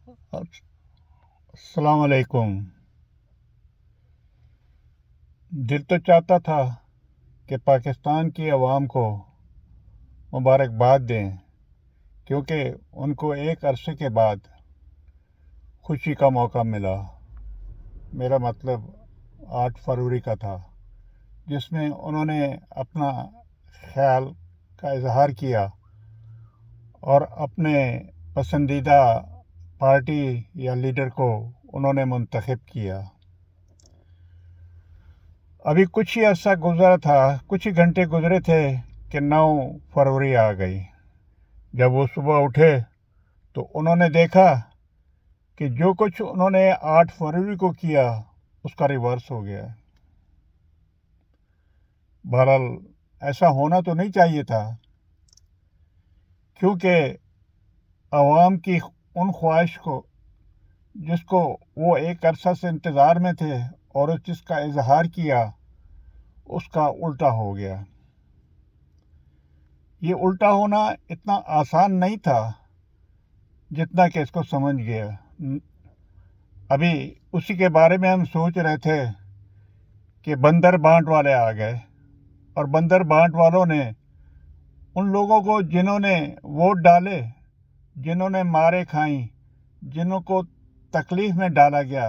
السلام علیکم۔ دل تو چاہتا تھا کہ پاکستان کی عوام کو مبارکباد دیں، کیونکہ ان کو ایک عرصے کے بعد خوشی کا موقع ملا۔ میرا مطلب 8 فروری کا تھا، جس میں انہوں نے اپنا خیال کا اظہار کیا اور اپنے پسندیدہ پارٹی یا لیڈر کو انہوں نے منتخب کیا۔ ابھی کچھ ہی عرصہ گزرا تھا، کچھ ہی گھنٹے گزرے تھے کہ 9 فروری آ گئی۔ جب وہ صبح اٹھے تو انہوں نے دیکھا کہ جو کچھ انہوں نے 8 فروری کو کیا اس کا ریورس ہو گیا۔ بہرحال ایسا ہونا تو نہیں چاہیے تھا، کیونکہ عوام کی ان خواہش کو جس کو وہ ایک عرصہ سے انتظار میں تھے اور جس کا اظہار کیا، اس کا الٹا ہو گیا۔ یہ الٹا ہونا اتنا آسان نہیں تھا جتنا کہ اس کو سمجھ گیا۔ ابھی اسی کے بارے میں ہم سوچ رہے تھے کہ بندر بانٹ والے آ گئے، اور بندر بانٹ والوں نے ان لوگوں کو جنہوں نے ووٹ ڈالے، جنہوں نے مارے کھائیں، جنہوں کو تکلیف میں ڈالا گیا،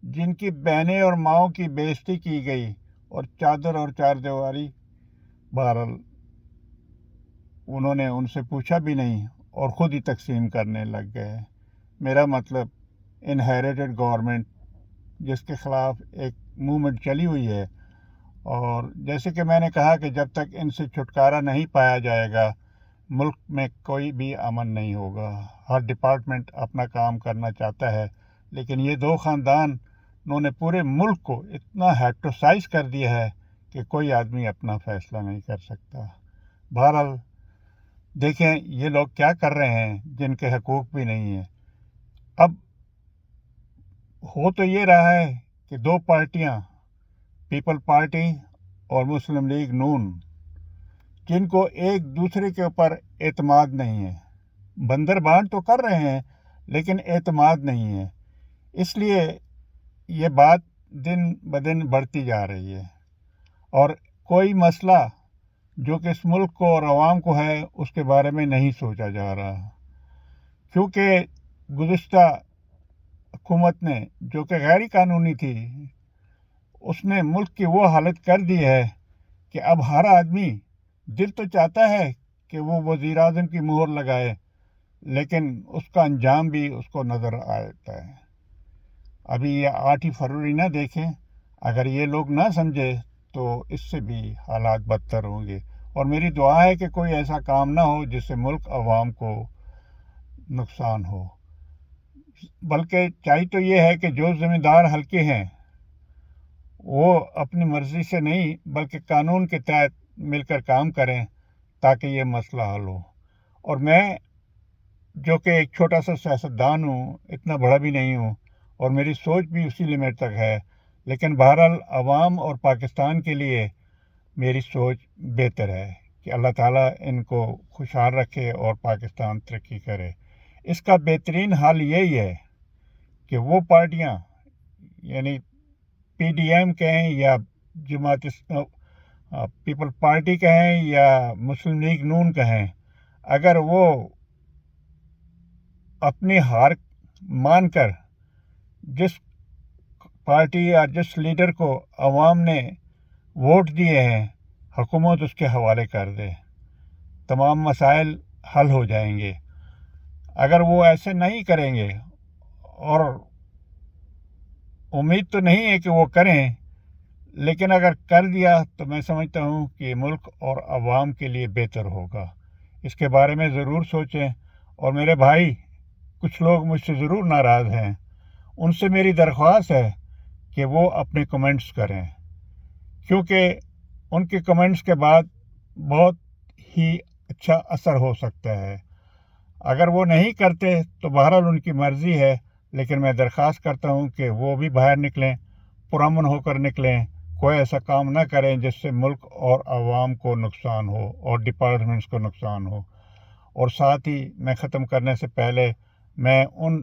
جن کی بہنیں اور ماؤں کی بے عزتی کی گئی اور چادر اور چار دیواری، بہرحال انہوں نے ان سے پوچھا بھی نہیں اور خود ہی تقسیم کرنے لگ گئے۔ میرا مطلب انہیریٹڈ گورنمنٹ، جس کے خلاف ایک موومنٹ چلی ہوئی ہے، اور جیسے کہ میں نے کہا کہ جب تک ان سے چھٹکارا نہیں پایا جائے گا، ملک میں کوئی بھی امن نہیں ہوگا۔ ہر ڈپارٹمنٹ اپنا کام کرنا چاہتا ہے، لیکن یہ دو خاندانوں نے پورے ملک کو اتنا ہیپٹوسائز کر دیا ہے کہ کوئی آدمی اپنا فیصلہ نہیں کر سکتا۔ بہرحال دیکھیں یہ لوگ کیا کر رہے ہیں جن کے حقوق بھی نہیں ہیں۔ اب ہو تو یہ رہا ہے کہ دو پارٹیاں، پیپل پارٹی اور مسلم لیگ نون، جن کو ایک دوسرے کے اوپر اعتماد نہیں ہے، بندر بانٹ تو کر رہے ہیں لیکن اعتماد نہیں ہے، اس لیے یہ بات دن بدن بڑھتی جا رہی ہے، اور کوئی مسئلہ جو کہ اس ملک کو اور عوام کو ہے اس کے بارے میں نہیں سوچا جا رہا، کیونکہ گزشتہ حکومت نے جو کہ غیر قانونی تھی، اس نے ملک کی وہ حالت کر دی ہے کہ اب ہر آدمی دل تو چاہتا ہے کہ وہ وزیر اعظم کی مہر لگائے، لیکن اس کا انجام بھی اس کو نظر آتا ہے۔ ابھی یہ 8 فروری نہ دیکھیں، اگر یہ لوگ نہ سمجھے تو اس سے بھی حالات بدتر ہوں گے، اور میری دعا ہے کہ کوئی ایسا کام نہ ہو جس سے ملک عوام کو نقصان ہو۔ بلکہ چاہیے تو یہ ہے کہ جو ذمہ دار حلقے ہیں وہ اپنی مرضی سے نہیں بلکہ قانون کے تحت مل کر کام کریں تاکہ یہ مسئلہ حل ہو۔ اور میں جو کہ ایک چھوٹا سا سیاستدان ہوں، اتنا بڑا بھی نہیں ہوں، اور میری سوچ بھی اسی لمٹ تک ہے، لیکن بہرحال عوام اور پاکستان کے لیے میری سوچ بہتر ہے کہ اللہ تعالیٰ ان کو خوشحال رکھے اور پاکستان ترقی کرے۔ اس کا بہترین حل یہی ہے کہ وہ پارٹیاں، یعنی پی ڈی ایم کہیں یا جماعت پیپل پارٹی کہیں یا مسلم لیگ نون کہیں، اگر وہ اپنی ہار مان کر جس پارٹی یا جس لیڈر کو عوام نے ووٹ دیے ہیں، حکومت اس کے حوالے کر دے، تمام مسائل حل ہو جائیں گے۔ اگر وہ ایسے نہیں کریں گے، اور امید تو نہیں ہے کہ وہ کریں، لیکن اگر کر دیا تو میں سمجھتا ہوں کہ ملک اور عوام کے لیے بہتر ہوگا۔ اس کے بارے میں ضرور سوچیں، اور میرے بھائی کچھ لوگ مجھ سے ضرور ناراض ہیں، ان سے میری درخواست ہے کہ وہ اپنے کمنٹس کریں، کیونکہ ان کے کمنٹس کے بعد بہت ہی اچھا اثر ہو سکتا ہے۔ اگر وہ نہیں کرتے تو بہرحال ان کی مرضی ہے، لیکن میں درخواست کرتا ہوں کہ وہ بھی باہر نکلیں، پرامن ہو کر نکلیں، کوئی ایسا کام نہ کریں جس سے ملک اور عوام کو نقصان ہو اور ڈپارٹمنٹس کو نقصان ہو۔ اور ساتھ ہی میں ختم کرنے سے پہلے میں ان